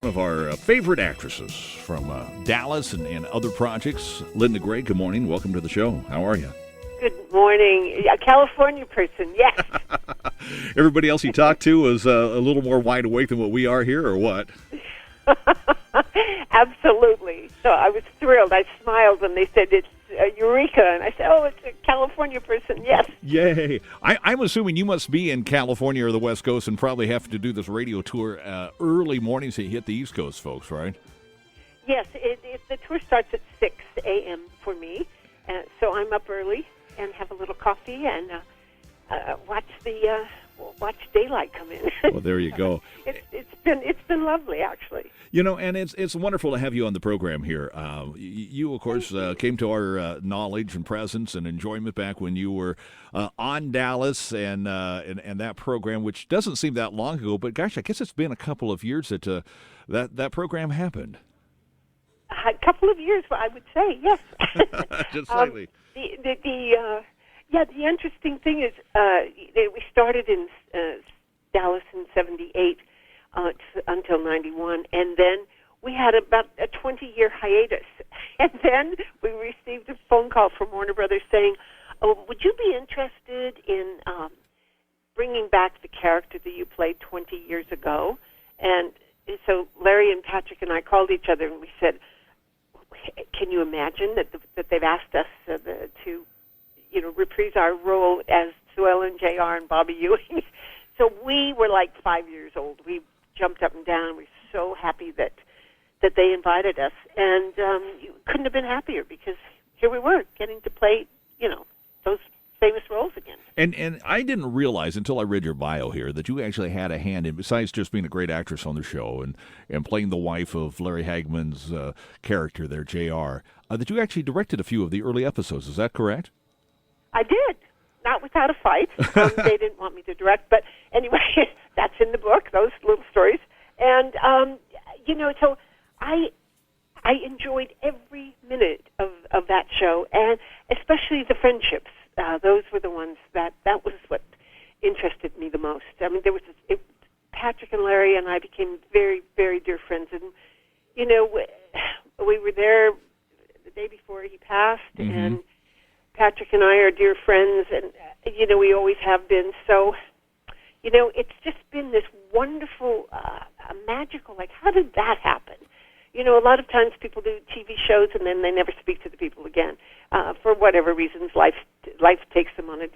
One of our favorite actresses from Dallas and other projects, Linda Gray. Good morning. Welcome to the show. How are you? Good morning. A California person, yes. Everybody else you talked to was a little more wide awake than what we are here, or what? Absolutely. So I was thrilled. I smiled when they said it's Eureka, and I said, oh, it's a California person, yes. Yay. I'm assuming you must be in California or the West Coast and probably have to do this radio tour early mornings so you hit the East Coast folks, right? Yes, the tour starts at 6 a.m. for me, so I'm up early and have a little coffee and watch daylight come in. Well, there you go. It's been lovely, actually. You know, and it's wonderful to have you on the program here. You of course, came to our knowledge and presence and enjoyment back when you were on Dallas and that program, which doesn't seem that long ago. But gosh, I guess it's been a couple of years that that program happened. A couple of years, I would say, yes. Just slightly. The interesting thing is we started in Dallas in 78 until 91, and then we had about a 20-year hiatus. And then we received a phone call from Warner Brothers saying, oh, would you be interested in bringing back the character that you played 20 years ago? And so Larry and Patrick and I called each other and we said, can you imagine that they've asked us to reprise our role as Sue Ellen, JR, and Bobby Ewing? So we were like 5 years old. We jumped up and down. We were so happy that they invited us. And you couldn't have been happier because here we were getting to play, those famous roles again. And I didn't realize until I read your bio here that you actually had a hand in, besides just being a great actress on the show and playing the wife of Larry Hagman's character there, JR, that you actually directed a few of the early episodes. Is that correct? I did. Not without a fight. They didn't want me to direct. But anyway, that's in the book, those little stories. And, so I enjoyed every minute of that show, and especially the friendships. Those were the ones that was what interested me the most. I mean, Patrick and Larry and I became very, very dear friends. And, we were there the day before he passed, mm-hmm. and Patrick and I are dear friends, and, we always have been. So, it's just been this wonderful, magical, how did that happen? A lot of times people do TV shows and then they never speak to the people again. For whatever reasons, life takes them on a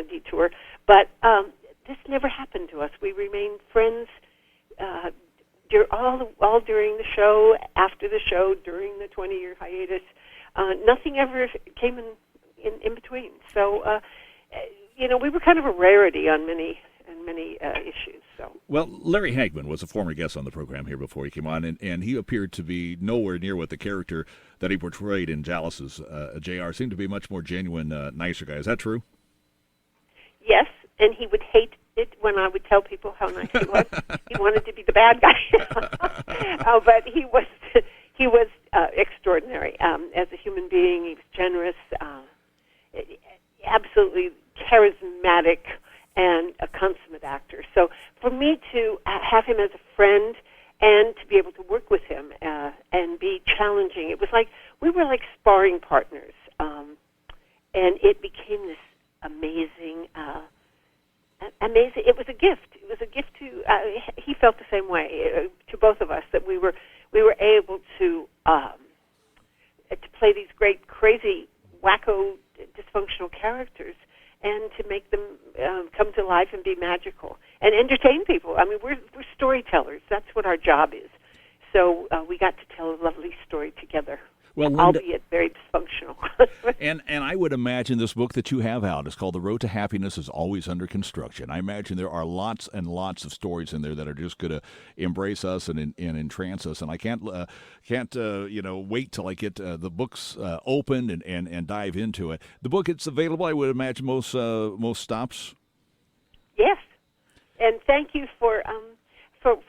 detour. But this never happened to us. We remained friends all during the show, after the show, during the 20-year hiatus. Nothing ever came in between. So, we were kind of a rarity on many issues. So. Well, Larry Hagman was a former guest on the program here before he came on, and he appeared to be nowhere near what the character that he portrayed in Dallas's JR seemed to be a much more genuine, nicer guy. Is that true? Yes, and he would hate it when I would tell people how nice he was. He wanted to be the bad guy. But he was extraordinary. As a human being, he was generous, absolutely charismatic, and a consummate actor. So for me to have him as a friend and to be able to work with him and be challenging, it was like we were like sparring partners. And it became this amazing. It was a gift. It was a gift to. He felt the same way to both of us, that we were able to play these great, crazy, wacko, dysfunctional characters, and to make them come to life and be magical and entertain people. I mean, we're storytellers. That's what our job is. So we got to tell a lovely story together. Well, Linda, albeit very dysfunctional. and I would imagine this book that you have out is called The Road to Happiness is Always Under Construction. I imagine there are lots and lots of stories in there that are just going to embrace us and entrance us. And I can't wait till I get the books opened and dive into it. The book, it's available, I would imagine, most stops. Yes, and thank you for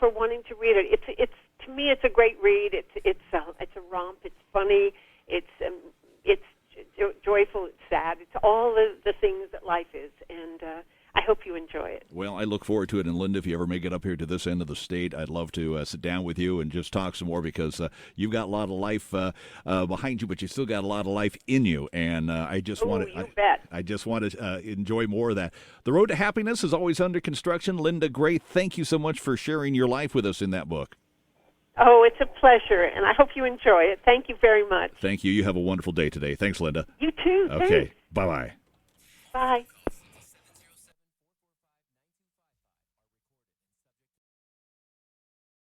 wanting to read it. It's to me, it's a great read. It's a romp. It's funny. It's joyful. It's sad. It's all the things that life is, and I hope you enjoy it. Well, I look look forward to it. And Linda, if you ever make it up here to this end of the state, I'd love to sit down with you and just talk some more, because you've got a lot of life behind you, but you still got a lot of life in you. And I just want to, I just want to enjoy more of that. The Road to Happiness is always under construction. Linda Gray, thank you so much for sharing your life with us in that book. Oh, it's a pleasure, and I hope you enjoy it. Thank you very much. Thank you. You have a wonderful day today. Thanks, Linda. You too. Okay. Thanks. Bye-bye. Bye.